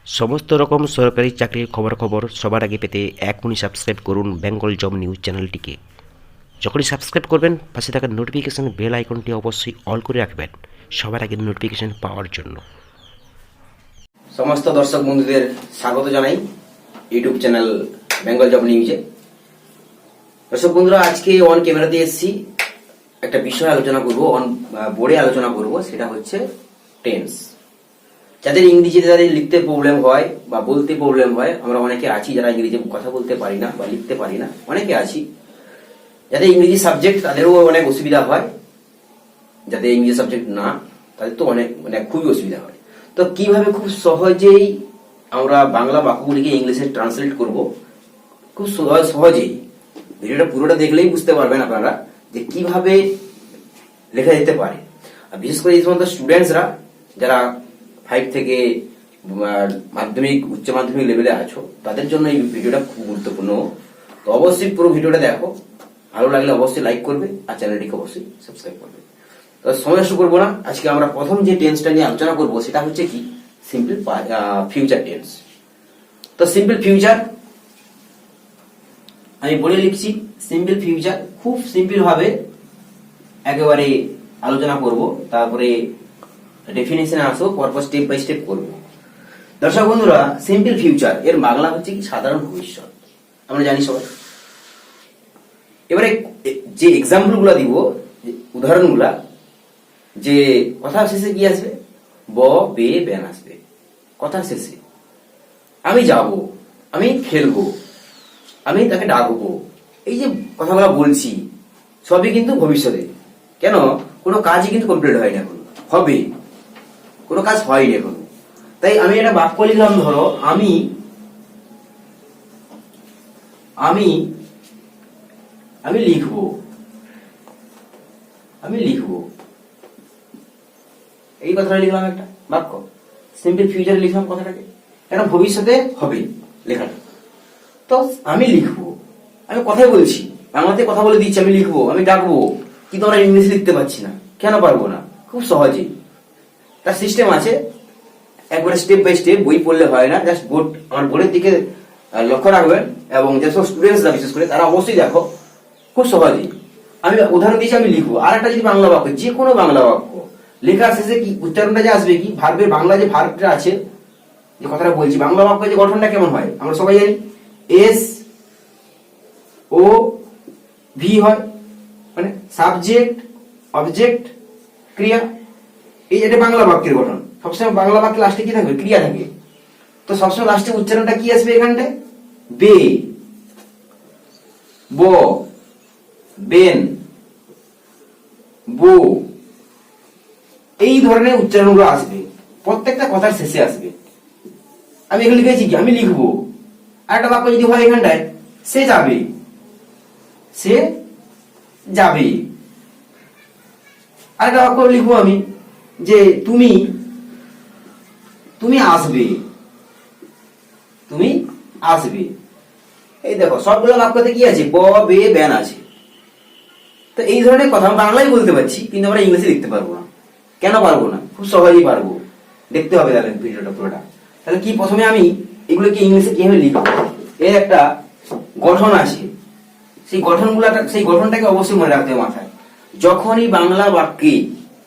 সমস্ত রকম সরকারি চাকরির খবর সবার আগে পেতে এখনই সাবস্ক্রাইব করুন বেঙ্গল জব নিউজ চ্যানেলটিকে। যখনই সাবস্ক্রাইব করবেন পাশে থাকা নোটিফিকেশন বেল আইকনটি অবশ্যই অল করে রাখবেন সবার আগে নোটিফিকেশন পাওয়ার জন্য। সমস্ত দর্শক বন্ধুদের স্বাগত জানাই ইউটিউব চ্যানেল বেঙ্গল জব নিউজে। দর্শক বন্ধুরা, আজকে অন ক্যামেরাতে এসেছি, একটা বিষয় আলোচনা করব, অন বোর্ডে আলোচনা করব, সেটা হচ্ছে টেন্স। যাদের ইংরেজিতে যাদের লিখতে প্রবলেম হয় বা বলতে প্রবলেম হয়, আমরা অনেকে আছি যারা ইংরেজি কথা বলতে পারি না বা লিখতে পারি না, অনেকে আছি। যাদের ইংরেজি সাবজেক্ট তাদেরও অনেক অসুবিধা হয়, যাদের ইংরেজি সাবজেক্ট না তাদের তো অনেক খুবই অসুবিধা হয়। তো কিভাবে খুব সহজেই আমরা বাংলা বাক্যগুলিকে ইংলিশে ট্রান্সলেট করব, খুব সহজেই, ভিডিওটা পুরোটা দেখলেই বুঝতে পারবেন আপনারা যে কিভাবে লেখা যেতে পারে। আর বিশেষ করে এই সমস্ত স্টুডেন্টসরা যারা 5 থেকে মাধ্যমিক উচ্চ মাধ্যমিক লেভেলে আছো, তাদের জন্য এই ভিডিওটা খুব গুরুত্বপূর্ণ। তো অবশ্যই পুরো ভিডিওটা দেখো, ভালো লাগলে অবশ্যই লাইক করবে আর চ্যানেলটিকে অবশ্যই সাবস্ক্রাইব করবে। তো সময় নষ্ট করবো না, আজকে আমরা প্রথম যে টেন্সটা নিয়ে আলোচনা করবো সেটা হচ্ছে কি সিম্পল ফিউচার টেন্স। তো সিম্পল ফিউচার আমি বলে লিখছি, সিম্পল ফিউচার খুব সিম্পল ভাবে একেবারে আলোচনা করব, তারপরে ডেফিনেশনে আসো, পরপর স্টেপ বাই স্টেপ করব। দর্শক বন্ধুরা, সিম্পল ফিউচার এর বাংলা হচ্ছে কি সাধারণ ভবিষ্যৎ, আমরা জানি সবাই। এবারে যে এক্সাম্পল গুলা দিব, উদাহরণ গুলা, যে কথার শেষে কি আসবে, ব বে বেন আসবে কথার শেষে। আমি যাব, আমি খেলবো, আমি তাকে ডাকবো, এই যে কথাগুলো বলছি সবই কিন্তু ভবিষ্যতে। কেন? কোনো কাজই কিন্তু কমপ্লিট হয়নি এখন, হবে, কোনো কাজ হয়নি এখন। তাই আমি একটা বাক্য লিখলাম, ধরো আমি আমি আমি লিখবো, আমি লিখবো, এই কথাটা লিখলাম, একটা বাক্য সিম্পল ফিউচারে লিখলাম কথাটাকে, কেন ভবিষ্যতে হবে লেখাটা। তো আমি লিখবো, আমি কথাই বলছি, বাংলাতে কথা বলে দিচ্ছি, আমি লিখবো, আমি ডাকবো, কিন্তু আমরা ইংলিশে লিখতে পারছি না। কেন পারবো না? খুব সহজেই তার সিস্টেম আছে, একবারে স্টেপ বাই স্টেপ, বই পড়লে হয় না। জাস্ট বোর্ড, আমার বোর্ডের দিকে লক্ষ্য রাখবেন, এবং যেসব স্টুডেন্টসরা বিশেষ করে তারা অবশ্যই দেখো, খুব সহজেই আমি উদাহরণ দিয়েছি, আমি লিখবো। আর একটা যদি বাংলা বাক্য, যে কোনো বাংলা বাক্য লেখার শেষে কি উচ্চারণটা যে আসবে, কি ভার্বের বাংলা যে ভার্বটা আছে, যে কথাটা বলছি, বাংলা বাক্য যে গঠনটা কেমন হয় আমরা সবাই জানি, এস ও ভি হয়, মানে সাবজেক্ট অবজেক্ট ক্রিয়া। এই এটা বাংলা বাক্যের গঠন। সবসময় বাংলা বাক্যে লাস্টে কি থাকবে? ক্রিয়া থাকে। তো সবসময় লাস্টে উচ্চারণটা কি আসবে এখানটায়? বে, ব, বেন, বো, এই ধরনের উচ্চারণগুলো আসবে, প্রত্যেকটা কথার শেষে আসবে। আমি এখানে লিখেছি কি, আমি লিখবো। আর একটা বাক্য যদি হয় এখানটায়, সে যাবে, সে যাবে। আর একটা বাক্য লিখবো আমি, যে তুমি তুমি আসবে, তুমি আসবে। এই দেখো সবগুলো বাক্যতে কি আছে? ব বে বেন আছে। তো এই ধরনের কথা আমরা বাংলায় বলতে পারছি, কিন্তু আমরা ইংলিশে লিখতে পারবো না। কেন পারবো না? খুব সহজেই পারবো, দেখতে হবে তাহলে ভিডিওটা পুরোটা। তাহলে কি, প্রথমে আমি এগুলোকে ইংলিশে কিভাবে লিখবো, এর একটা গঠন আছে। সেই গঠনটাকে অবশ্যই মনে রাখতে হবে মাথায়। যখনই বাংলা বাক্যে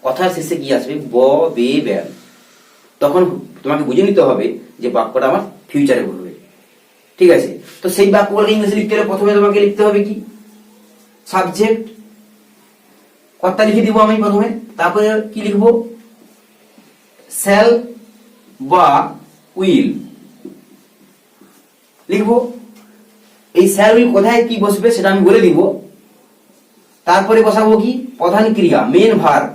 কথার শেষে কি আসবে, ব বে বেন, তখন তোমাকে বুঝে নিতে হবে যে বাক্যটা আমার ফিউচারে বলবে। ঠিক আছে? তো সেই বাক্যগুলোকে ইংলিশে লিখতে হলে প্রথমে তোমাকে লিখতে হবে কি, সাবজেক্ট, কর্তা লিখে দিব আমি প্রথমে। তারপরে কি লিখবো? শ্যাল বা উইল লিখবো। এই শ্যাল উইল কোথায় কি বসবে সেটা আমি বলে দিব। তারপরে বসাবো কি, প্রধান ক্রিয়া, মেন ভার্ব।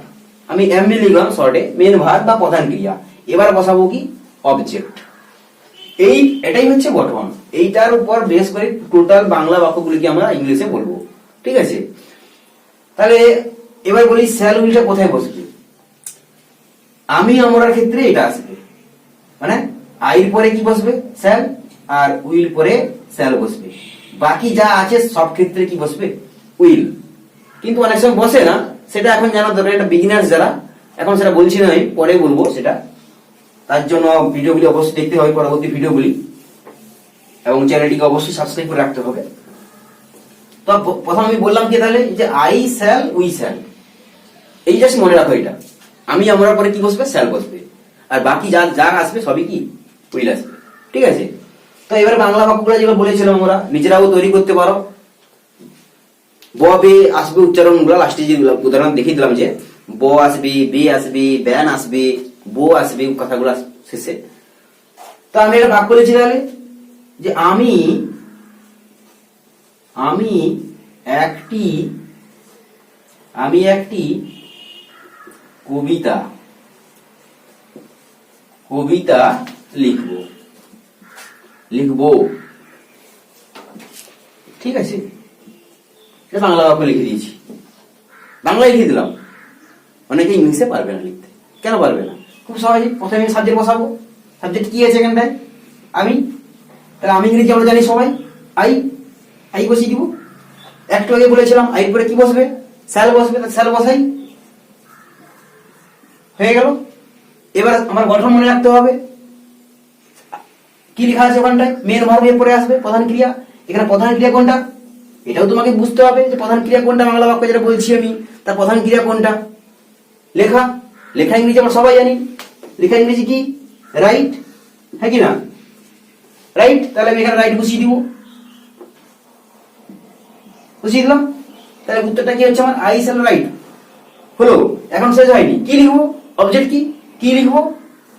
আমি এমনি লিখলাম শর্টে, মেন ভার্ব বা প্রধান ক্রিয়া। এবার বসাবো কি, অবজেক্ট। এটাই হচ্ছে গঠন। এইটার উপর বেস করে টোটাল বাংলা বাক্যগুলিকে আমরা ইংলিশে বলবো। ঠিক আছে? তাহলে এবার বলি, শ্যাল উইলটা কোথায় বসবে? আমি আমরার ক্ষেত্রে এটা আসবে, মানে আইর পরে কি বসবে? শ্যাল, আর উইল পরে শ্যাল বসবে। বাকি যা আছে সব ক্ষেত্রে কি বসবে? উইল। কিন্তু অনেক সময় বসে না, সেটা এখন জানা দরকার। এটা বিগিনার্স যারা, এখন সেটা বলছি না, আমি পরে বলবো সেটা। তার জন্য ভিডিওগুলি অবশ্যই দেখতে হবে, পরবর্তী ভিডিওগুলি, এবং চ্যানেলটিকে অবশ্যই সাবস্ক্রাইব করে রাখতে হবে। তো প্রথম আমি বললাম কি তাহলে, যে আই শ্যাল, উই শ্যাল, এই জাস্ট মনে রাখো এটা। আমি আমরা পরে কি বসবে, শ্যাল বসবে, আর বাকি যা যা আসবে সবই কি, উইল আসবে। ঠিক আছে? তো এবারে বাংলা বাক্যগুলো যেগুলো বলেছিলাম আমরা নিজেরাও তৈরি করতে পারো। ব বে আসবে উচ্চারণগুলো লাস্টে যে উদাহরণ দেখিয়ে দিলাম, যে ব আসবে, বে আসবে, ব্যান আসবে, বো আসবে, কথাগুলো শেষে। তো আমি একটা বাক্য বলেছি তাহলে, যে আমি একটি কবিতা লিখবো। ঠিক আছে? বাংলা বাক্য লিখে দিয়েছি, বাংলা লিখে দিলাম। অনেকে ইংলিশে পারবে না লিখতে। কেন পারবে না? খুব সহজে। প্রথমে সাবজেক্ট বসাবো। সাবজেক্ট কি আছে এখানটায়? আমি। তাহলে আমি ইংরেজি আমরা জানি সবাই, আই বসিয়ে দিব। একটু আগে বলেছিলাম আই পরে কি বসবে, শ্যাল বসবে, শ্যাল বসাই, হয়ে গেল। এবার আমার গঠন মনে রাখতে হবে। কি লেখা আছে ওখানটায়? মেন ভার্ব এর পরে আসবে প্রধান ক্রিয়া। এখানে প্রধান ক্রিয়া কোনটা এটাও তোমাকে বুঝতে হবে, যে প্রধান ক্রিয়া কোনটা। বাংলা বাক্য যেটা বলছি আমি, তার প্রধান ক্রিয়া কোনটা। লেখা ইংরেজি আমরা সবাই জানি। লেখা ইংরেজি কি? রাইট, হ্যাঁ কি না? রাইট। তাহলে আমি এখানে রাইট বসিয়ে দিব, বসিয়ে দিলাম। তাহলে উত্তরটা কি হচ্ছে আমার? আই শ্যাল রাইট হলো। এখন শেষ হয়নি। কি লিখবো? অবজেক্ট কি লিখবো?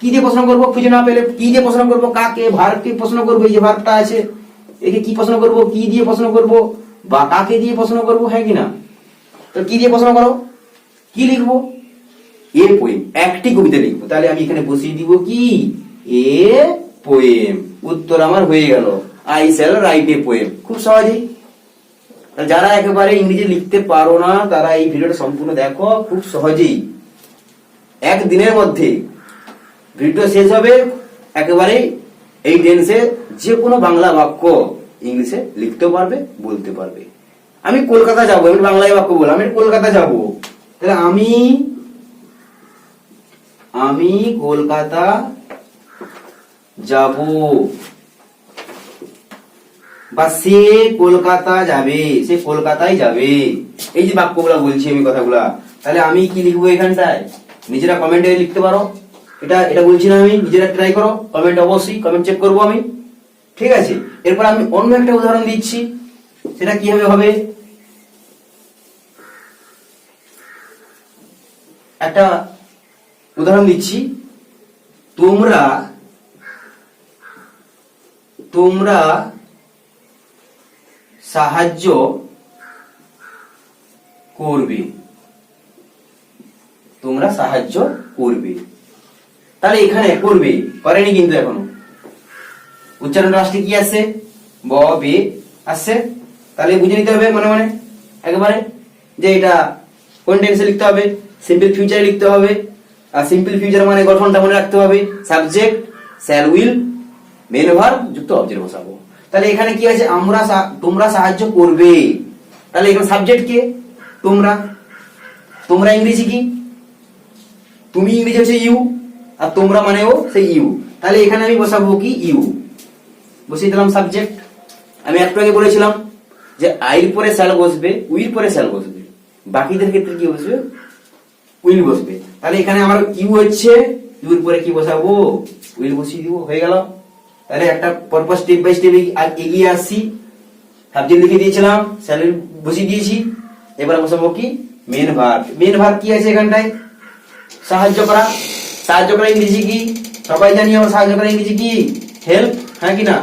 কি দিয়ে প্রশ্ন করবো? খুঁজে না পেলে কি দিয়ে প্রশ্ন করবো? কাকে, ভার্বকে প্রশ্ন করবো। এই যে ভার্বটা আছে, একে কি প্রশ্ন করবো? কি দিয়ে প্রশ্ন করবো, বা কাকে দিয়ে প্রশ্ন করবো, হ্যাঁ কি না? তো কি দিয়ে প্রশ্ন করো? কি লিখবো? এ পোয়েম, একটি কবিতা লিখবো। তাহলে আমি এখানে বসিয়ে দিব কি? A poem. উত্তর আমার হয়ে গেল, I shall write a poem. খুব সহজেই। যারা একেবারে ইংরেজি লিখতে পারো না, তারা এই ভিডিওটা সম্পূর্ণ দেখো। খুব সহজেই একদিনের মধ্যে ভিডিও শেষ হবে। একেবারে এই টেন্সে যে কোনো বাংলা বাক্য ইংলিশে লিখতে পারবে, বলতে পারবে। আমি কলকাতা যাবো, আমি বাংলায় বাক্য বললাম, আমি কলকাতা যাবো। তাহলে আমি কলকাতা যাব, বা সে কলকাতা যাবে, সে কলকাতায় যাবে। এই যে বাক্যগুলা বলছি আমি, কথাগুলা। তাহলে আমি কি লিখবো এখানটায়? নিজেরা কমেন্টে লিখতে পারো। এটা বলছি না আমি, নিজেরা ট্রাই করো। কমেন্ট অবশ্যই, কমেন্ট চেক করবো আমি। ঠিক আছে? এরপর আমি অন্য একটা উদাহরণ দিচ্ছি, সেটা কিভাবে হবে। একটা উদাহরণ দিচ্ছি। তোমরা সাহায্য করবে, তোমরা সাহায্য করবে। তাহলে এখানে করবে করেনি কিন্তু এখনো। উচ্চারণ রাষ্ট্রে কি আছে? ব বে আসছে। তাহলে বুঝে নিতে হবে মনে মনে একেবারে, যে এটা কোন টেন্সে লিখতে হবে। সিম্পল ফিউচারে লিখতে হবে। আর সিম্পল ফিউচার মানে গঠনটা মনে রাখতে হবে। Subject shall will main verb যুক্ত অবজেক্ট বসাবো। তাহলে এখানে কি আছে? তোমরা সাহায্য করবে। তাহলে এখানে সাবজেক্ট কে? তোমরা ইংরেজি কি? তুমি ইংরেজি হচ্ছে ইউ, আর তোমরা মানেও সেই ইউ। তাহলে এখানে আমি বসাবো কি? ইউ। বসিয়ে দিলাম সাবজেক্ট। আমি একটু আগে বলেছিলাম যে আইর পরে শ্যাল বসবে, উইর পরে শ্যাল বসবে। বাকিদের ক্ষেত্রে কি বসবে? উইল বসবে। তাহলে এখানে আমার ইউ হচ্ছে, ইউর পরে কি বসাবো? উইল বসিয়ে দিব, হয়ে গেল। তাহলে একটা পরপর স্টেপ বাই স্টেপ এগিয়ে আসছি। সাবজেক্ট লিখে দিয়েছিলাম, শ্যাল বসিয়ে দিয়েছি। এবার বসাবো কি? Main verb. মেন ভার্ব কি আছে এখানটায়? সাহায্য করা। সাহায্য করা ইংরেজি কি? সবাই জানি আমরা সাহায্য করা ইংরেজি কি? হেল্প, হ্যাঁ কি না?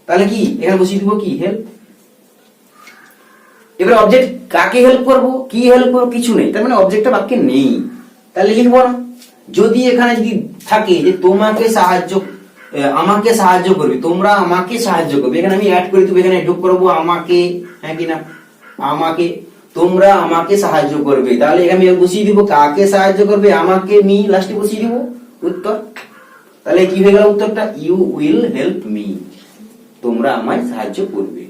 তাহলে কি এখানে বসিয়ে দিব কি? হেল্প। এবার অবজেক্ট কাকে হেল্প করব, কি হেল্প করব, কিছু নেই। তার মানে অবজেক্টটা বাক্যে নেই, তাহলে লিখবো না। যদি এখানে যদি থাকে যে আমাকে সাহায্য করবে, তোমরা আমাকে সাহায্য করবে, এখানে আমি অ্যাড করে দেবো, এখানে যোগ করবো আমাকে, হ্যাঁ কি না? আমাকে, তোমরা আমাকে সাহায্য করবে। তাহলে এখানে আমি বসিয়ে দিব কাকে সাহায্য করবে, আমাকে, মি লাস্টে বসিয়ে দিব উত্তর। তাহলে কি হয়ে গেল উত্তরটা? ইউ উইল হেল্প মি, তোমরা আমায় সাহায্য করবে।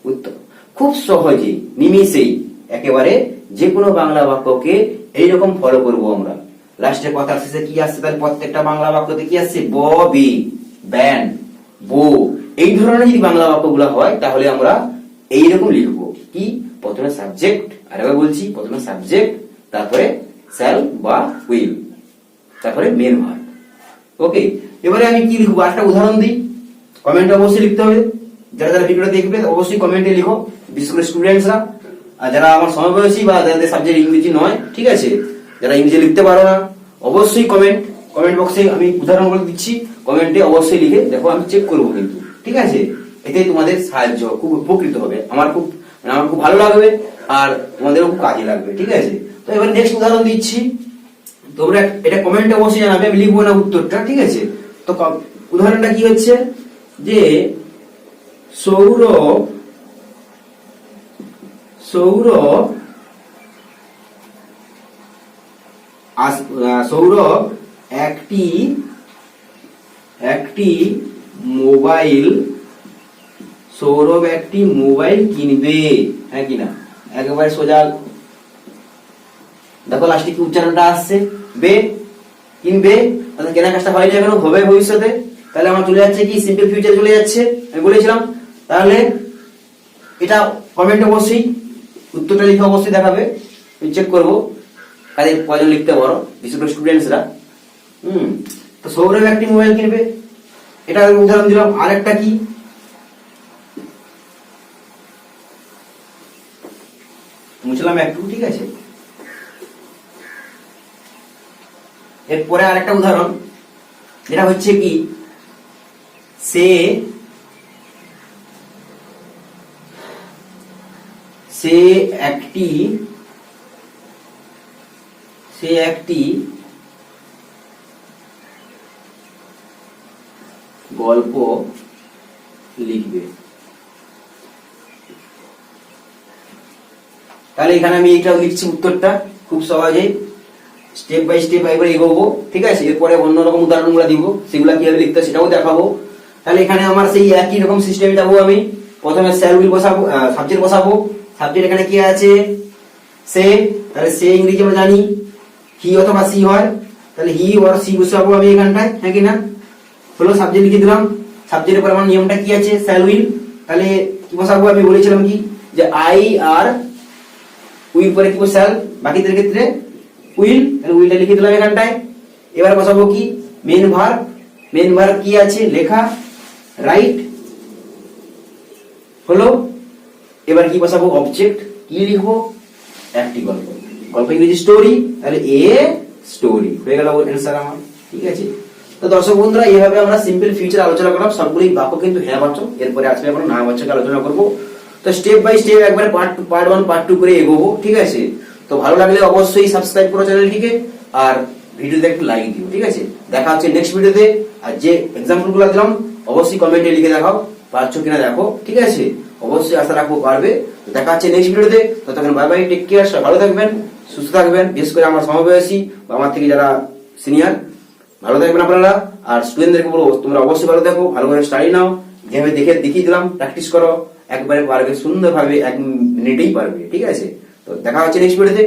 উত্তর। খুব সহজে নিমিষেই একেবারে যে কোনো বাংলা বাক্যকে এইরকম ফলো করব আমরা। লাস্টে কথার শেষে কি আসছে, তাহলে প্রত্যেকটা বাংলা বাক্যতে কি আসছে, ব বে, ব্যান, বো, এই ধরনের যদি বাংলা বাক্যগুলো হয় তাহলে আমরা এইরকম লিখবো কি, প্রথমে সাবজেক্ট, আরেকবার বলছি, প্রথমে সাবজেক্ট, তারপরে শ্যাল বা উইল, তারপরে মেন ভার্ব। ওকে, এবারে আমি কি লিখবো, একটা উদাহরণ দিই, কমেন্টে অবশ্যই লিখতে হবে। যারা যারা ভিডিওটা দেখবে অবশ্যই কমেন্টে লিখো, বিশেষ করে স্টুডেন্টসরা, আর যারা আমার সমবয়সী বা যাদের সাবজেক্ট ইংরেজি নয়, ঠিক আছে, যারা ইংরেজি লিখতে পারো না, অবশ্যই কমেন্ট বক্সে আমি উদাহরণ বলে দিচ্ছি, কমেন্টে অবশ্যই লিখে দেখো, আমি চেক করবো কিন্তু, ঠিক আছে। এতে তোমাদের সাহায্য খুব উপকৃত হবে, আমার খুব ভালো লাগবে, আর তোমাদেরও খুব কাজে লাগবে, ঠিক আছে। তো এবার নেক্সট উদাহরণ দিচ্ছি, তোমরা এটা কমেন্টে অবশ্যই জানাবে, আমি লিখবো না উত্তরটা, ঠিক আছে। তো উদাহরণটা কি হচ্ছে যে সৌরভ একটি মোবাইল কিনবে, হ্যাঁ কিনা, একেবারে সোজা দেখো লাস্টে কি উচ্চারণটা আসছে, বে, কিনবে, তাহলে কেনা কাজটা হয়নি এখনো, হবে ভবিষ্যতে, তাহলে আমার চলে যাচ্ছে কি, সিম্পল ফিউচার চলে যাচ্ছে, আমি বলেছিলাম। তাহলে এটা কমেন্ট অবশ্যই উত্তরটা লিখে অবশ্যই দেখাবে, আমি চেক করবো কাজে কয়জন লিখতে পারো, বিশেষ করে স্টুডেন্টসরা। তো সৌরভ একটি মোবাইল কিনবে, এটা উদাহরণ দিলাম। আরেকটা কি, মুছলাম একটু, ঠিক আছে। এরপরে আরেকটা উদাহরণ, যেটা হচ্ছে কি, সে একটি গল্প লিখবে। তাহলে এখানে আমি এইটাও লিখছি উত্তরটা খুব সহজে, স্টেপ বাই স্টেপ এবার এগোবো, ঠিক আছে। এরপরে অন্যরকম উদাহরণগুলো দিব, সেগুলা কিভাবে লিখতে সেটাও দেখাবো। তাহলে এখানে আমার সেই একই রকম সিস্টেমে যাবো, আমি প্রথমে শ্যাল উইল বসাবো, সাবজেক্ট বসাবো, সাবজেক্ট এখানে কি আছে, সে, তাহলে সে ইংরেজি আমরা জানি হি অথবা সি হয়, তাহলে হি অর সি বসাবো আমি এখানটায়, হ্যাঁ কিনা, হলো সাবজেক্ট লিখে দিলাম। সাবজেক্টের পর আমার নিয়মটা কি আছে, শ্যাল উইল, তাহলে কি বসাবো, আমি বলেছিলাম কি যে আই আর উইল পরে কি শ্যাল, বাকিদের ক্ষেত্রে উইল, তাহলে উইলটা লিখে দিলাম এখানটায়। এবার বসাবো কি, মেন ভার্ব কি আছে, লেখা, রাইট, হলো। এবার কি বসাবো, অবজেক্ট, কি লিখবো, একটি গল্প ইংরেজি স্টোরি, তাহলে এ স্টোরি হয়ে গেল অ্যান্সার আমার, ঠিক আছে। তো দর্শক বন্ধুরা, এইভাবে আমরা সিম্পল ফিউচার আলোচনা করলাম, সবগুলি বাক্য কিন্তু হ্যাঁ বাচক, এরপরে আসবে আমরা না বাচক আলোচনা করবো। তো স্টেপ বাই স্টেপ একবারে পার্ট 1 পার্ট 2 করে এগোবো, ঠিক আছে। তো ভালো লাগলে অবশ্যই সাবস্ক্রাইব করো চ্যানেলটিকে, আর ভিডিওতে একটু লাইক দিও, ঠিক আছে। দেখা হচ্ছে নেক্সট ভিডিওতে, আর যে এক্সাম্পল গুলো দিলাম অবশ্যই কমেন্টে লিখে দেখাও পারছো কিনা, দেখো, ঠিক আছে। অবশ্যই আশা রাখবো পারবে। দেখা হচ্ছে নেক্সট ভিডিওতে, ততক্ষণ বাই বাই, টেক কেয়ার, ভালো থাকবেন, সুস্থ থাকবেন, বিশেষ করে আমার সমবয়সী বা আমার থেকে যারা সিনিয়র, ভালো থাকবেন আপনারা। আর স্টুডেন্টদেরকে বলবো তোমরা অবশ্যই ভালো থাকো, ভালো করে স্টাডি নাও, যেভাবে দেখিয়ে দিলাম প্র্যাকটিস করো, একবারে পারবে সুন্দরভাবে, 1 মিনিটেই পারবে, ঠিক আছে। তো দেখা হচ্ছে নেক্সট ভিডিওতে।